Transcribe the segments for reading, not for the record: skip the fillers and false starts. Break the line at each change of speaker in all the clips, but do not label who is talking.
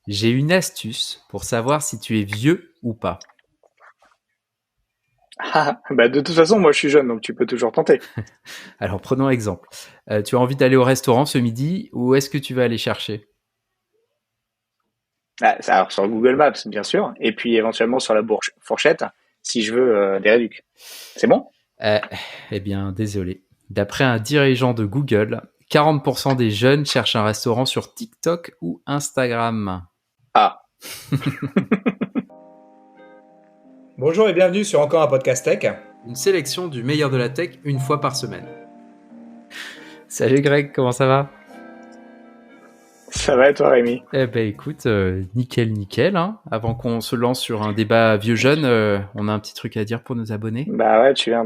J'ai une astuce pour savoir si tu es vieux ou pas.
Ah, bah de toute façon, moi je suis jeune, donc tu peux toujours tenter.
Alors prenons exemple. Tu as envie d'aller au restaurant ce midi, où est-ce que tu vas aller chercher?
Ah, alors sur Google Maps, bien sûr, et puis éventuellement sur la fourchette, si je veux des réducs. C'est bon?
Euh, eh bien, désolé. D'après un dirigeant de Google, 40% des jeunes cherchent un restaurant sur TikTok ou Instagram.
Ah,
Bonjour et bienvenue sur encore un podcast tech.
Une sélection du meilleur de la tech une fois par semaine. Salut Greg, comment ça va?
ça va et toi, Rémi?
Eh ben écoute, nickel, nickel. Hein. Avant qu'on se lance sur un débat vieux-jeune, on a un petit truc à dire pour nos abonnés.
Bah ouais, tu as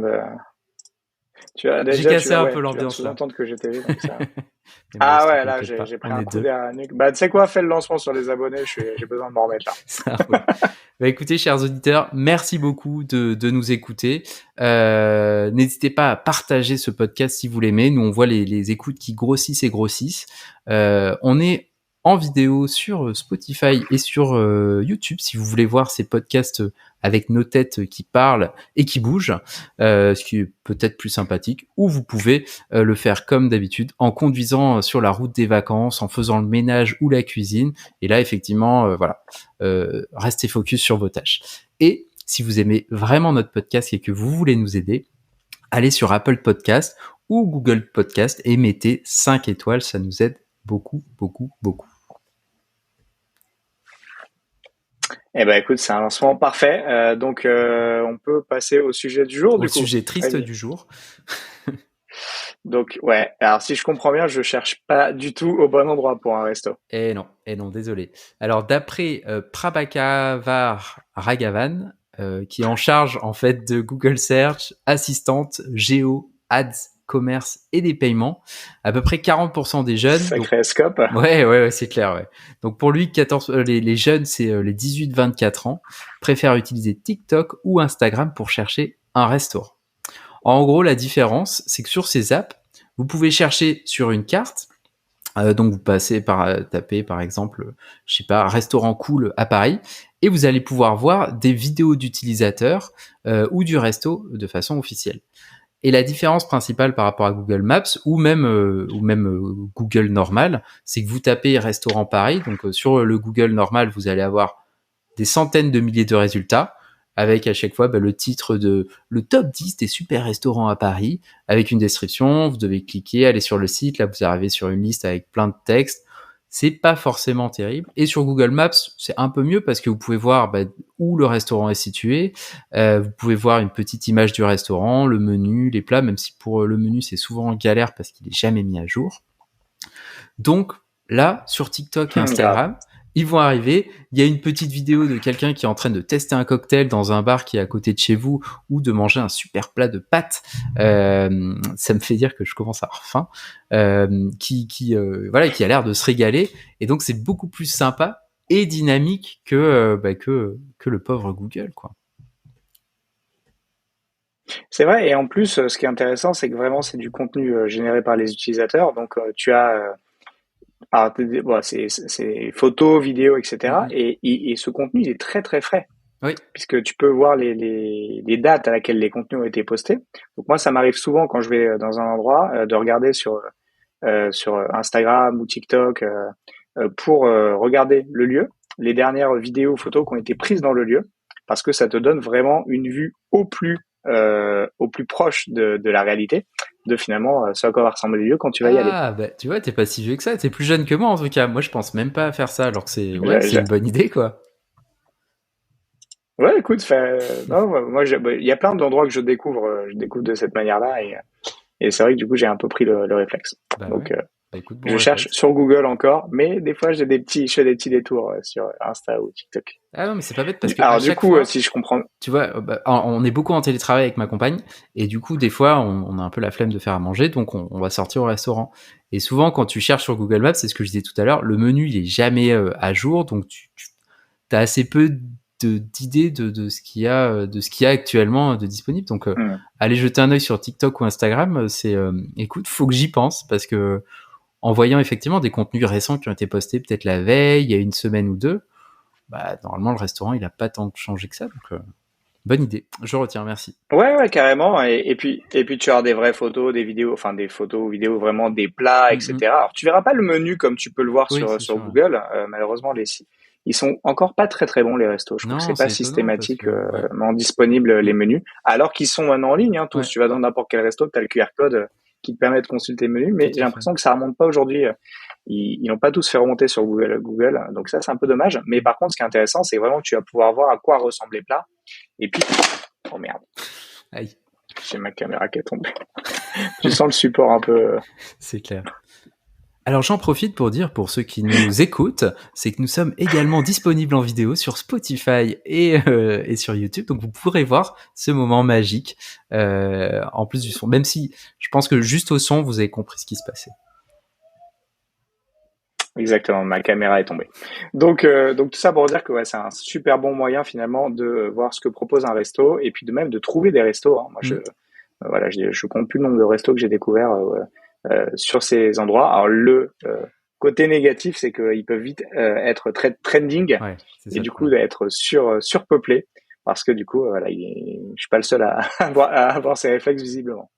J'ai
déjà,
cassé un peu
tu viens de
l'ambiance là.
sous-entendre que j'étais vu, donc ça.
Mais bon,
Ah
ça
ouais, là,
t'inquiète pas,
j'ai pris
on
un
est
coup
deux.
derrière la nuque. Bah tu sais quoi, fais le lancement sur les abonnés, j'ai besoin de m'en remettre là.
Ça roule. Bah écoutez, chers auditeurs, merci beaucoup de nous écouter. N'hésitez pas à partager ce podcast si vous l'aimez. Nous, on voit les écoutes qui grossissent et grossissent. On est en vidéo sur Spotify et sur YouTube si vous voulez voir ces podcasts avec nos têtes qui parlent et qui bougent, ce qui est peut-être plus sympathique. Ou vous pouvez le faire comme d'habitude en conduisant sur la route des vacances, en faisant le ménage ou la cuisine. Et là, effectivement, voilà, restez focus sur vos tâches. Et si vous aimez vraiment notre podcast et que vous voulez nous aider, allez sur Apple Podcast ou Google Podcast et mettez 5 étoiles, ça nous aide beaucoup, beaucoup, beaucoup.
Eh ben écoute, c'est un lancement parfait. Donc on peut passer au sujet du jour
Au
du coup,
sujet triste
Rémi.
du jour.
Donc ouais, alors si je comprends bien, je cherche pas du tout au bon endroit pour un resto.
Et non, désolé. Alors d'après Prabhakavar Raghavan, qui est en charge en fait de Google Search, assistante, géo, ads, commerce et des paiements, à peu près 40% des jeunes, donc
Sacré scope.
ouais, c'est clair, ouais. Donc pour lui, 14, les jeunes, c'est les 18-24 ans, préfèrent utiliser TikTok ou Instagram pour chercher un restaurant. En gros, la différence, c'est que sur ces apps, vous pouvez chercher sur une carte. Donc vous passez par taper par exemple, je sais pas, restaurant cool à Paris, et vous allez pouvoir voir des vidéos d'utilisateurs ou du resto de façon officielle. Et la différence principale par rapport à Google Maps ou même Google normal, c'est que vous tapez restaurant Paris, donc sur le Google normal, vous allez avoir des centaines de milliers de résultats, avec à chaque fois le titre de le top 10 des super restaurants à Paris, avec une description, vous devez cliquer, aller sur le site, là vous arrivez sur une liste avec plein de textes, c'est pas forcément terrible. Et sur Google Maps, c'est un peu mieux parce que vous pouvez voir où le restaurant est situé, vous pouvez voir une petite image du restaurant, le menu, les plats, même si pour le menu c'est souvent galère parce qu'il est jamais mis à jour. Donc là, sur TikTok et
Grave.
Instagram, ils vont arriver, il y a une petite vidéo de quelqu'un qui est en train de tester un cocktail dans un bar qui est à côté de chez vous ou de manger un super plat de pâtes. Ça me fait dire que je commence à avoir faim. Voilà, qui a l'air de se régaler. Et donc c'est beaucoup plus sympa et dynamique que le pauvre Google, quoi.
C'est vrai, et en plus, ce qui est intéressant, c'est que vraiment c'est du contenu généré par les utilisateurs. Donc tu as alors, bon, c'est photos, vidéos, etc.
Mm-hmm.
Et ce contenu, il est très très frais,
Oui.
puisque tu peux voir les dates à laquelle les contenus ont été postés. Donc moi, ça m'arrive souvent quand je vais dans un endroit de regarder sur Instagram ou TikTok pour regarder le lieu, les dernières vidéos, photos qui ont été prises dans le lieu, parce que ça te donne vraiment une vue au plus proche de la réalité, de finalement ce à quoi va ressembler le lieu quand tu vas y aller.
Ah, bah, tu vois, t'es pas si vieux que ça. T'es plus jeune que moi, en tout cas. Moi, je pense même pas à faire ça, alors que
J'a-
c'est
j'a-
une bonne idée, quoi.
Ouais, écoute, non, moi, il y a plein d'endroits que je découvre de cette manière-là, et c'est vrai que du coup, j'ai un peu pris le réflexe.
Bah ouais.
Donc,
Bah écoute, bon
je cherche
réflexe.
sur Google encore, mais des fois, je fais des petits détours sur Insta ou TikTok.
Ah non, mais c'est pas bête parce que à
Alors, du
chaque
coup,
fois,
si je comprends,
tu vois, on est beaucoup en télétravail avec ma compagne et du coup, des fois, on a un peu la flemme de faire à manger, donc on va sortir au restaurant. Et souvent, quand tu cherches sur Google Maps, c'est ce que je disais tout à l'heure, le menu il est jamais à jour, donc tu as assez peu d'idées de ce qu'il y a actuellement de disponible. Donc,
hmm,
aller jeter un œil sur TikTok ou Instagram, écoute, faut que j'y pense parce que en voyant effectivement des contenus récents qui ont été postés peut-être la veille, il y a une semaine ou deux, bah normalement le restaurant il a pas tant changé que ça, donc bonne idée. Je retiens, merci.
Ouais, carrément. Et puis tu as des vraies photos, des vidéos, enfin des photos ou vidéos vraiment des plats,
Mm, mm.
etc. Alors tu verras pas le menu comme tu peux le voir
Oui,
sur
c'est
sur
sûr. Ouais.
Google. Malheureusement, ils sont encore pas très très bons les restos. Je trouve que
Non,
c'est pas
c'est étonnant parce que ouais.
systématiquement disponible les
Mm.
menus, alors qu'ils sont maintenant en ligne. Tous,
Ouais,
tu vas dans n'importe quel resto, tu as le QR code qui te permet de consulter le menu.
tout
Mais j'ai
à fait.
l'impression que ça remonte pas aujourd'hui. Ils n'ont pas tous fait remonter sur Google. Donc ça, c'est un peu dommage. Mais par contre, ce qui est intéressant, c'est vraiment que tu vas pouvoir voir à quoi ressemblent les plats. Et puis, oh merde.
Aïe,
J'ai ma caméra qui est tombée. Tu sens le support un peu.
c'est clair. Alors j'en profite pour dire pour ceux qui nous écoutent, c'est que nous sommes également disponibles en vidéo sur Spotify et sur YouTube, donc vous pourrez voir ce moment magique en plus du son. Même si je pense que juste au son, vous avez compris ce qui se passait.
Exactement, ma caméra est tombée. Donc tout ça pour dire que ouais, c'est un super bon moyen finalement de voir ce que propose un resto et puis de même de trouver des restos. Moi,
Mm.
voilà, je compte plus le nombre de restos que j'ai découverts sur ces endroits. Alors le côté négatif, c'est qu'ils peuvent vite être très trending
Ouais, c'est
et
ça le
du coup
problème.
d'être surpeuplés parce que du coup, voilà, je suis pas le seul à avoir ces réflexes visiblement.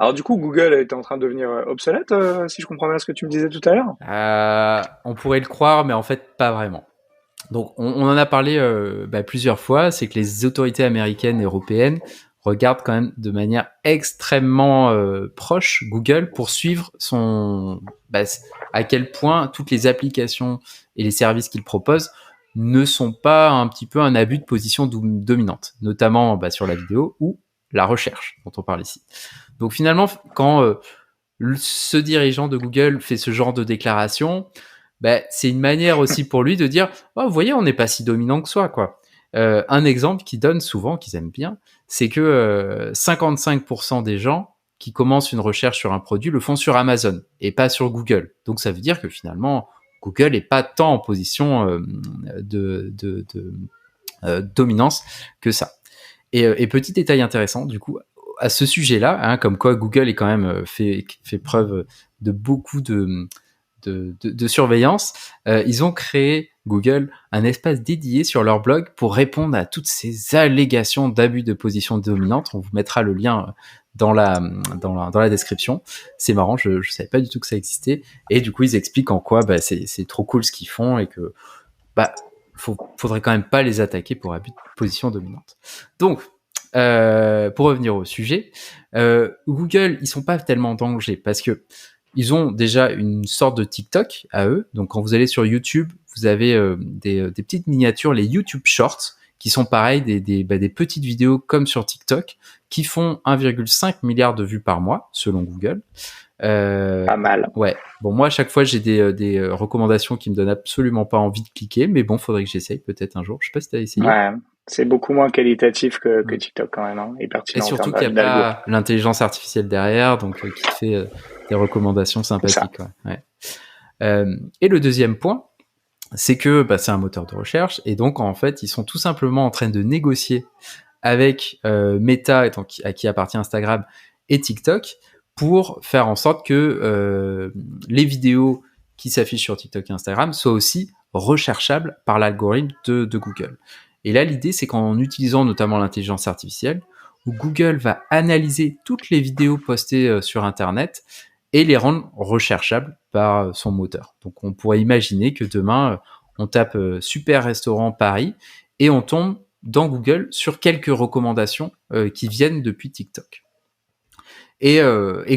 Alors du coup, Google est en train de devenir obsolète, si je comprends bien ce que tu me disais tout à l'heure.
On pourrait le croire, mais en fait pas vraiment. Donc on en a parlé plusieurs fois, c'est que les autorités américaines et européennes regardent quand même de manière extrêmement proche Google pour suivre à quel point toutes les applications et les services qu'il propose ne sont pas un petit peu un abus de position dominante, notamment sur la vidéo ou la recherche dont on parle ici. Donc finalement, quand ce dirigeant de Google fait ce genre de déclaration, c'est une manière aussi pour lui de dire oh, vous voyez, on n'est pas si dominant que soi, quoi. Un exemple qu'ils donnent souvent, qu'ils aiment bien, c'est que 55% des gens qui commencent une recherche sur un produit le font sur Amazon et pas sur Google. Donc ça veut dire que finalement, Google n'est pas tant en position de dominance que ça. Et petit détail intéressant, du coup, à ce sujet-là, comme quoi Google est quand même fait preuve de beaucoup de surveillance, ils ont créé, Google, un espace dédié sur leur blog pour répondre à toutes ces allégations d'abus de position dominante. On vous mettra le lien dans la description. C'est marrant, je savais pas du tout que ça existait. Et du coup, ils expliquent en quoi c'est trop cool ce qu'ils font et que faudrait quand même pas les attaquer pour abus de position dominante. Donc, pour revenir au sujet, Google, ils sont pas tellement en danger parce que ils ont déjà une sorte de TikTok à eux. Donc, quand vous allez sur YouTube, vous avez des petites miniatures, les YouTube Shorts, qui sont pareil, des petites vidéos comme sur TikTok, qui font 1,5 milliard de vues par mois, selon Google.
Pas mal.
Ouais. Bon, moi, à chaque fois, j'ai des recommandations qui me donnent absolument pas envie de cliquer, mais bon, faudrait que j'essaye peut-être un jour. Je sais pas si t'as essayé.
Ouais, c'est beaucoup moins qualitatif que TikTok quand même, et
Et
pertinent en
surtout
termes
qu'il n'y a
d'algo.
pas l'intelligence artificielle derrière, donc qui te fait des recommandations
C'est ça.
sympathiques. Ouais. Et le deuxième point, c'est que c'est un moteur de recherche, et donc en fait, ils sont tout simplement en train de négocier avec Meta, à qui appartient Instagram, et TikTok, pour faire en sorte que les vidéos qui s'affichent sur TikTok et Instagram soient aussi recherchables par l'algorithme de Google. Et là, l'idée, c'est qu'en utilisant notamment l'intelligence artificielle, Google va analyser toutes les vidéos postées sur Internet et les rendre recherchables par son moteur. Donc on pourrait imaginer que demain, on tape Super Restaurant Paris et on tombe dans Google sur quelques recommandations qui viennent depuis TikTok. Et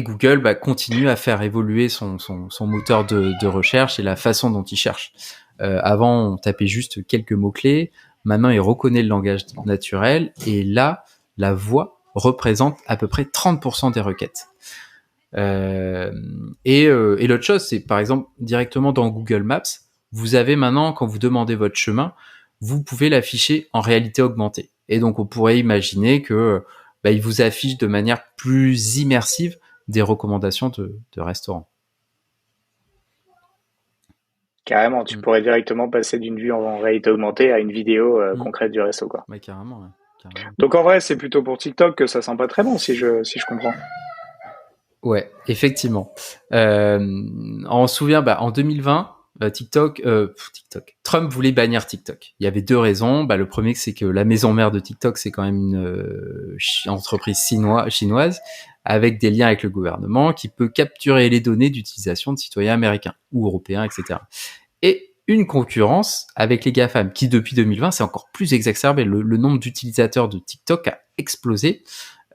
Google continue à faire évoluer son moteur de recherche et la façon dont il cherche. Avant, on tapait juste quelques mots-clés. Maintenant, il reconnaît le langage naturel. Et là, la voix représente à peu près 30% des requêtes. Et l'autre chose, c'est par exemple, directement dans Google Maps, vous avez maintenant, quand vous demandez votre chemin, vous pouvez l'afficher en réalité augmentée. Et donc, on pourrait imaginer que il vous affiche de manière plus immersive des recommandations de restaurants.
Carrément, tu pourrais directement passer d'une vue en réalité augmentée à une vidéo concrète du resto, quoi.
Ouais, carrément, ouais.
Donc en vrai, c'est plutôt pour TikTok que ça sent pas très bon, si je comprends.
Ouais, effectivement. On se souvient, en 2020, TikTok, Trump voulait bannir TikTok. Il y avait deux raisons. Le premier, c'est que la maison mère de TikTok, c'est quand même une entreprise chinoise avec des liens avec le gouvernement qui peut capturer les données d'utilisation de citoyens américains ou européens, etc. Et une concurrence avec les GAFAM qui, depuis 2020, c'est encore plus exacerbé. Le nombre d'utilisateurs de TikTok a explosé.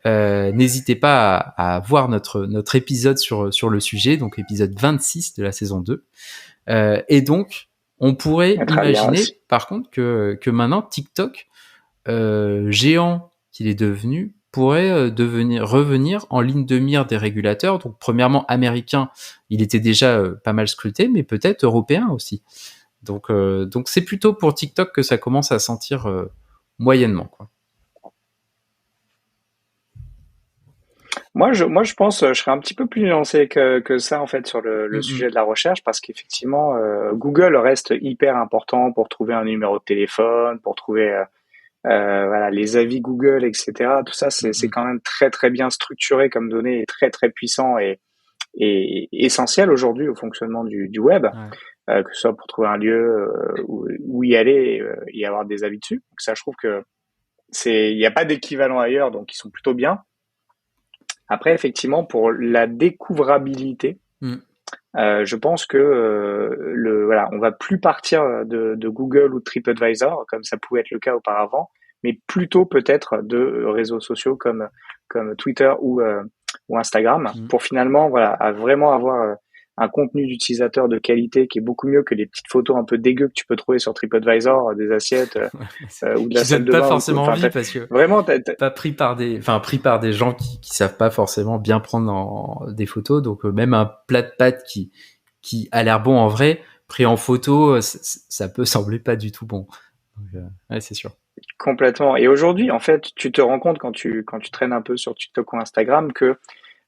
N'hésitez pas à voir notre épisode sur le sujet, donc épisode 26 de la saison 2. Et donc, on pourrait imaginer, par contre, que maintenant, TikTok, géant qu'il est devenu, pourrait revenir en ligne de mire des régulateurs. Donc, premièrement, américain, il était déjà pas mal scruté, mais peut-être européen aussi. Donc c'est plutôt pour TikTok que ça commence à sentir moyennement, quoi.
Moi, je pense, je serais un petit peu plus nuancé que ça en fait sur le sujet de la recherche parce qu'effectivement, Google reste hyper important pour trouver un numéro de téléphone, pour trouver voilà les avis Google, etc. Tout ça, c'est quand même très très bien structuré comme données et très très puissant et essentiel aujourd'hui au fonctionnement du web, que ce soit pour trouver un lieu où y aller et avoir des avis dessus. Donc ça, je trouve que il n'y a pas d'équivalent ailleurs, donc ils sont plutôt bien. Après, effectivement, pour la découvrabilité, je pense que voilà, on va plus partir de Google ou de TripAdvisor comme ça pouvait être le cas auparavant, mais plutôt peut-être de réseaux sociaux comme Twitter ou Instagram pour finalement voilà vraiment avoir un contenu d'utilisateur de qualité qui est beaucoup mieux que les petites photos un peu dégueu que tu peux trouver sur TripAdvisor, des assiettes ou de la salle de bain.
Pas forcément envie parce que
vraiment
pas pris par des gens qui savent pas forcément bien prendre des photos. Donc même un plat de pâtes qui a l'air bon en vrai, pris en photo, ça peut sembler pas du tout bon. Donc, ouais, c'est sûr.
Complètement. Et aujourd'hui, en fait, tu te rends compte quand tu traînes un peu sur TikTok ou Instagram que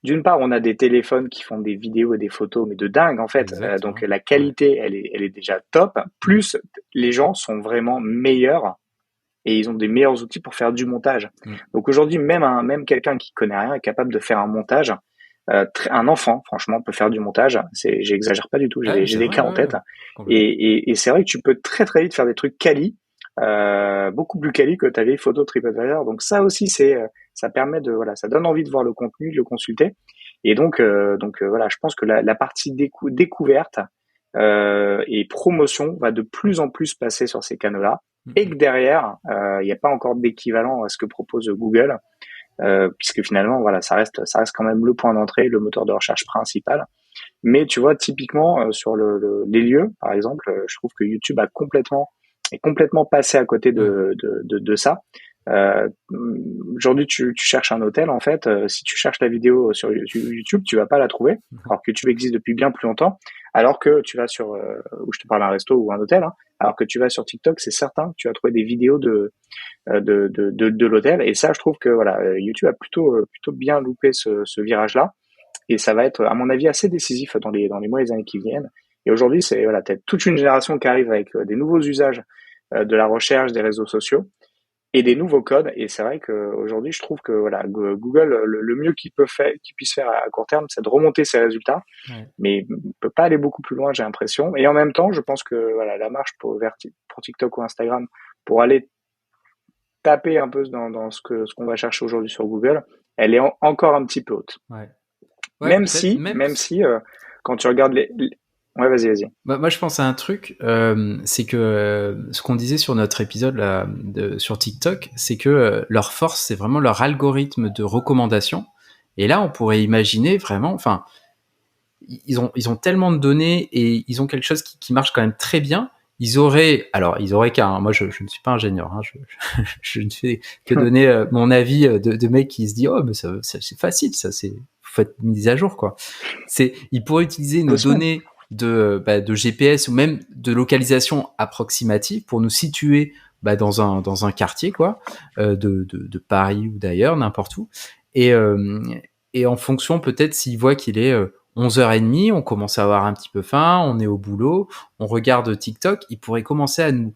d'une part, on a des téléphones qui font des vidéos et des photos, mais de dingue en fait. Donc la qualité, elle est déjà top. Plus les gens sont vraiment meilleurs et ils ont des meilleurs outils pour faire du montage. Donc aujourd'hui, même quelqu'un qui connaît rien est capable de faire un montage. Un enfant, franchement, peut faire du montage. J'exagère pas du tout. J'ai des cas en tête. Et c'est vrai que tu peux très très vite faire des trucs quali. Beaucoup plus quali que ta vieille photo TripAdvisor. Donc ça aussi, ça permet voilà, ça donne envie de voir le contenu, de le consulter. Et donc voilà, je pense que la partie découverte et promotion va de plus en plus passer sur ces canaux-là. Et que derrière, il n'y a pas encore d'équivalent à ce que propose Google, puisque finalement, voilà, ça reste quand même le point d'entrée, le moteur de recherche principal. Mais tu vois, typiquement sur les lieux, par exemple, je trouve que YouTube est complètement passé à côté de ça. Aujourd'hui, tu cherches un hôtel, en fait, si tu cherches la vidéo sur YouTube, tu vas pas la trouver, alors que YouTube existe depuis bien plus longtemps, alors que tu vas sur, où je te parle d'un resto ou un hôtel, alors que tu vas sur TikTok, c'est certain que tu vas trouver des vidéos de l'hôtel, et ça, je trouve que voilà, YouTube a plutôt bien loupé ce virage-là, et ça va être, à mon avis, assez décisif dans les mois et les années qui viennent. Et aujourd'hui, c'est voilà, t'as toute une génération qui arrive avec des nouveaux usages de la recherche, des réseaux sociaux et des nouveaux codes. Et c'est vrai qu'aujourd'hui, je trouve que voilà, Google, le mieux qu'il puisse faire à court terme, c'est de remonter ses résultats, mais il peut pas aller beaucoup plus loin, j'ai l'impression. Et en même temps, je pense que voilà, la marche pour TikTok ou Instagram, pour aller taper un peu dans ce qu'on va chercher aujourd'hui sur Google, elle est encore un petit peu haute. Même si quand tu regardes Ouais, vas-y.
Moi, je pense à un truc, c'est que ce qu'on disait sur notre épisode là, sur TikTok, c'est que leur force, c'est vraiment leur algorithme de recommandation. Et là, on pourrait imaginer vraiment, enfin, ils ont tellement de données et ils ont quelque chose qui marche quand même très bien. Ils auraient qu'à, moi je ne suis pas ingénieur, je ne fais que donner mon avis de mec qui se dit mais ça c'est facile, ça c'est, vous faites une mise à jour quoi. Ils pourraient utiliser nos données de GPS ou même de localisation approximative pour nous situer dans un quartier quoi, de Paris ou d'ailleurs, n'importe où, et en fonction peut-être s'ils voient qu'il est 11h30, on commence à avoir un petit peu faim, on est au boulot, on regarde TikTok, ils pourraient commencer à nous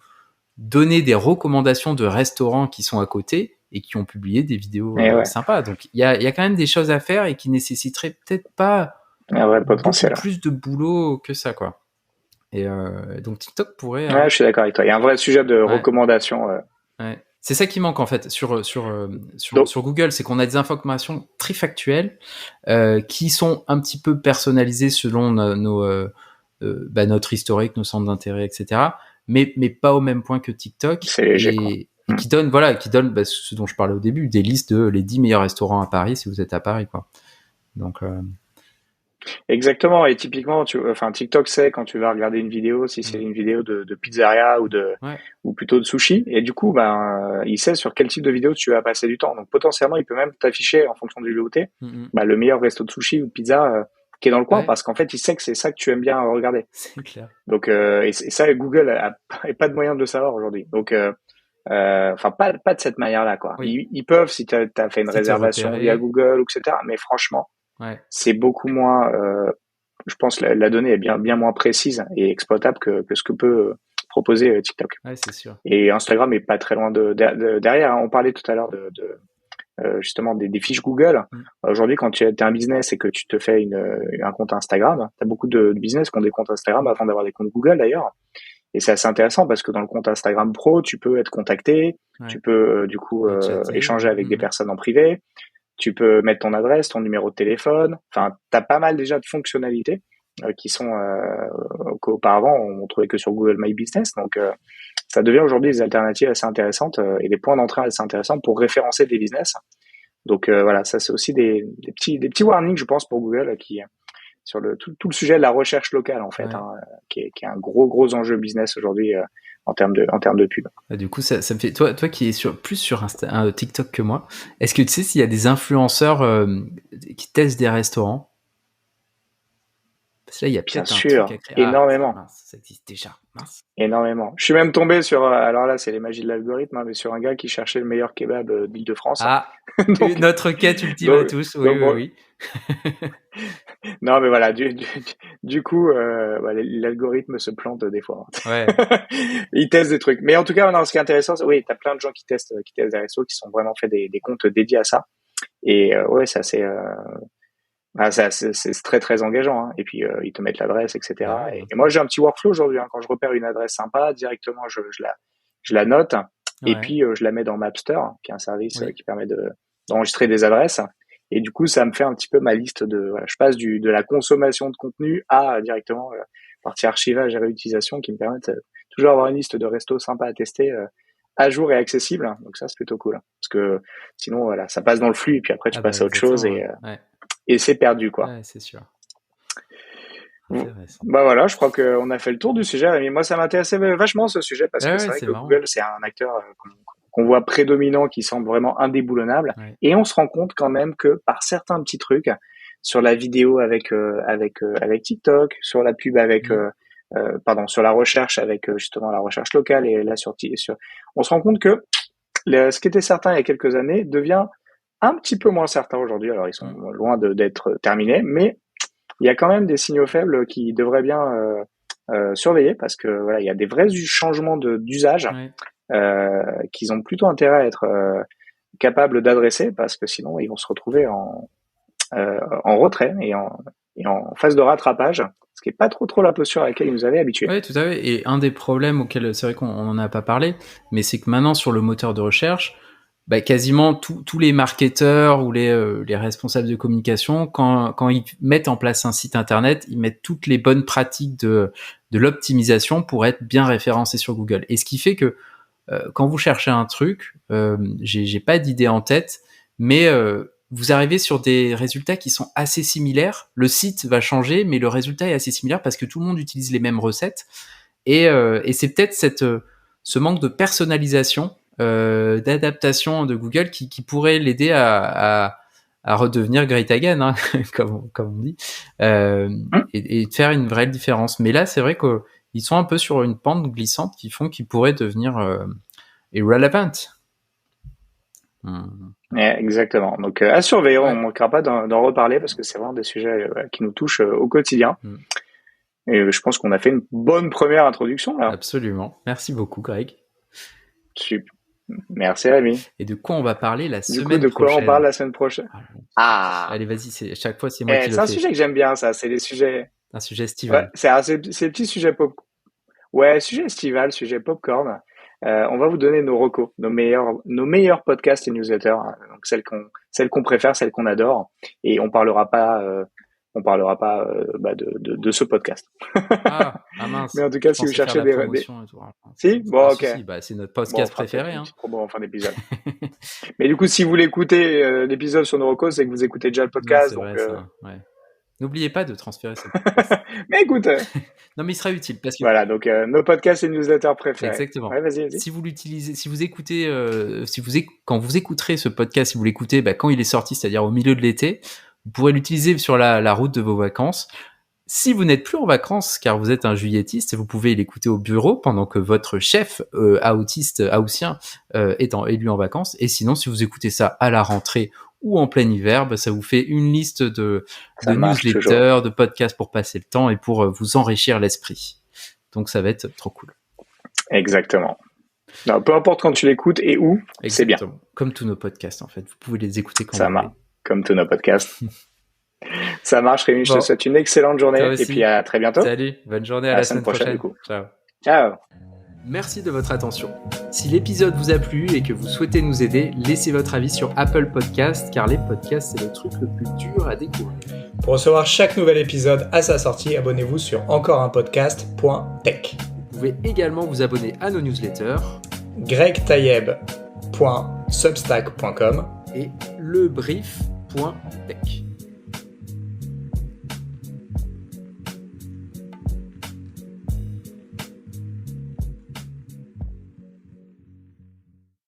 donner des recommandations de restaurants qui sont à côté et qui ont publié des vidéos
Et ouais,
sympas. Donc il y a quand même des choses à faire et qui nécessiteraient peut-être pas
un vrai
beaucoup
potentiel.
plus de boulot que ça, quoi. Et donc TikTok pourrait.
Ouais, je suis d'accord avec toi. Il y a un vrai sujet de recommandation.
Ouais. C'est ça qui manque en fait sur
Donc,
Google, c'est qu'on a des informations très factuelles qui sont un petit peu personnalisées selon notre historique, nos centres d'intérêt, etc. Mais pas au même point que TikTok
c'est léger, quoi.
et qui donne ce dont je parlais au début, des listes de les 10 meilleurs restaurants à Paris si vous êtes à Paris, quoi. Donc
Exactement. Et typiquement, enfin, TikTok sait quand tu vas regarder une vidéo, si c'est une vidéo de pizzeria ou plutôt de sushi. Et du coup, il sait sur quel type de vidéo tu vas passer du temps. Donc, potentiellement, il peut même t'afficher en fonction du VOT, le meilleur resto de sushi ou de pizza qui est dans le coin parce qu'en fait, il sait que c'est ça que tu aimes bien regarder.
C'est clair.
Donc, et ça, Google a pas de moyen de le savoir aujourd'hui. Donc, enfin, pas de cette manière-là, quoi.
Oui.
Ils peuvent si t'as fait une réservation via Google, etc. Mais franchement, c'est beaucoup moins, je pense la donnée est bien moins précise et exploitable que ce que peut proposer TikTok.
Ouais, c'est sûr.
Et Instagram est pas très loin derrière. Hein. On parlait tout à l'heure justement des fiches Google. Aujourd'hui, quand tu as un business et que tu te fais un compte Instagram, tu as beaucoup de business qui ont des comptes Instagram avant d'avoir des comptes Google d'ailleurs. Et c'est assez intéressant parce que dans le compte Instagram Pro, tu peux être contacté, tu peux du coup échanger avec des personnes en privé. Tu peux mettre ton adresse, ton numéro de téléphone. Enfin, t'as pas mal déjà de fonctionnalités qui sont qu'auparavant on trouvait que sur Google My Business. Donc, ça devient aujourd'hui des alternatives assez intéressantes et des points d'entrée assez intéressants pour référencer des business. Donc voilà, ça c'est aussi des petits warnings, je pense, pour Google qui sur tout le sujet de la recherche locale en fait, qui est un gros enjeu business aujourd'hui en termes de pub.
Du coup, ça me fait toi qui es plus sur TikTok que moi. Est-ce que tu sais s'il y a des influenceurs qui testent des restaurants? Parce que là, il y a peut-être un truc à créer.
Énormément.
Mince, ça existe déjà. Mince.
Énormément. Je suis même tombé sur, alors là, c'est les magies de l'algorithme, mais sur un gars qui cherchait le meilleur kebab d'Île-de-France.
Ah, donc, notre quête ultime à tous. Oui.
Non, mais voilà, du coup, l'algorithme se plante des fois.
Ouais.
Il teste des trucs. Mais en tout cas, non, ce qui est intéressant, oui, t'as plein de gens qui testent des restos, qui sont vraiment fait des comptes dédiés à ça. Et ouais, c'est assez, c'est très engageant. Hein. Et puis ils te mettent l'adresse, etc. Et moi, j'ai un petit workflow aujourd'hui. Hein. Quand je repère une adresse sympa, directement, je la note. Et puis je la mets dans Mapster, qui est un service qui permet d'enregistrer des adresses. Et du coup, ça me fait un petit peu ma liste je passe de la consommation de contenu à directement partie archivage et réutilisation qui me permettent toujours avoir une liste de restos sympas à tester à jour et accessible. Donc ça, c'est plutôt cool. Parce que sinon, voilà, ça passe dans le flux et puis après, tu passes à autre chose et c'est perdu, quoi.
Ouais, c'est sûr.
Voilà, je crois qu'on a fait le tour du sujet, Rémi. Moi, ça m'intéressait vachement ce sujet parce que c'est vrai que Google, c'est un acteur qu'on voit prédominant, qui semble vraiment indéboulonnable. Et on se rend compte quand même que par certains petits trucs, sur la vidéo avec TikTok, sur la pub sur la recherche avec justement la recherche locale et là on se rend compte que ce qui était certain il y a quelques années devient un petit peu moins certain aujourd'hui. Alors, ils sont loin d'être terminés, mais il y a quand même des signaux faibles qui devraient bien surveiller parce que voilà, il y a des vrais changements d'usage qu'ils ont plutôt intérêt à être capables d'adresser parce que sinon ils vont se retrouver en retrait et en phase de rattrapage, ce qui est pas trop la posture à laquelle ils nous avaient habitués.
Oui, tout à fait. Et un des problèmes auxquels c'est vrai qu'on en a pas parlé, mais c'est que maintenant sur le moteur de recherche, quasiment tous les marketeurs ou les responsables de communication, quand ils mettent en place un site internet, ils mettent toutes les bonnes pratiques de l'optimisation pour être bien référencés sur Google. Et ce qui fait que quand vous cherchez un truc, j'ai pas d'idée en tête, mais vous arrivez sur des résultats qui sont assez similaires. Le site va changer, mais le résultat est assez similaire parce que tout le monde utilise les mêmes recettes. Et c'est peut-être ce manque de personnalisation, d'adaptation de Google qui pourrait l'aider à redevenir great again, hein, comme on dit, et de faire une vraie différence. Mais là, c'est vrai qu'ils sont un peu sur une pente glissante qui font qu'ils pourraient devenir irrelevant.
Exactement. Donc à surveiller, on ne manquera pas d'en reparler parce que c'est vraiment des sujets qui nous touchent au quotidien. Et je pense qu'on a fait une bonne première introduction là.
Absolument. Merci beaucoup, Greg.
Super. Merci Rémi.
Et de quoi on va parler la semaine
prochaine? Du coup, de quoi on parle la semaine prochaine?
Allez, vas-y, chaque fois c'est moi qui le fais.
C'est un sujet que j'aime bien, ça. C'est les sujets.
Un sujet estival.
Ouais, c'est le petit sujet pop. Ouais, sujet estival, sujet popcorn. On va vous donner nos recos, nos meilleurs podcasts et newsletters, hein, donc celles qu'on préfère, celles qu'on adore, et on parlera pas de ce podcast.
Mince.
Mais en tout cas, si vous cherchez des... Si, bon, ok.
Si, c'est notre podcast préféré. Hein.
Trop bon en fin d'épisode. Mais du coup, si vous voulez écouter l'épisode sur nos recos, c'est que vous écoutez déjà le podcast.
Non,
donc,
vrai, ça, ouais. N'oubliez pas de transférer ce
podcast. Mais écoute.
Non, mais il sera utile parce que.
Voilà, donc nos podcasts et newsletters préférés.
Exactement.
Ouais, vas-y.
Si vous l'utilisez, si vous écoutez, quand vous écouterez ce podcast, si vous l'écoutez, quand il est sorti, c'est-à-dire au milieu de l'été, vous pourrez l'utiliser sur la route de vos vacances. Si vous n'êtes plus en vacances, car vous êtes un juillettiste, vous pouvez l'écouter au bureau pendant que votre chef haussien est lui en vacances. Et sinon, si vous écoutez ça à la rentrée ou en plein hiver, ça vous fait une liste de newsletters, de podcasts pour passer le temps et pour vous enrichir l'esprit. Donc ça va être trop cool.
Exactement. Non, peu importe quand tu l'écoutes et où, c'est bien.
Comme tous nos podcasts en fait, vous pouvez les écouter quand vous voulez.
Comme tous nos podcasts. Ça marche, Rémi. Je te souhaite une excellente journée et puis à très bientôt.
Salut, bonne journée, à la semaine prochaine.
Du coup.
Ciao. Merci de votre attention. Si l'épisode vous a plu et que vous souhaitez nous aider, laissez votre avis sur Apple Podcast, car les podcasts, c'est le truc le plus dur à découvrir.
Pour recevoir chaque nouvel épisode à sa sortie, abonnez-vous sur encoreunpodcast.tech.
Vous pouvez également vous abonner à nos newsletters
gregtayeb.substack.com
et lebrief.tech.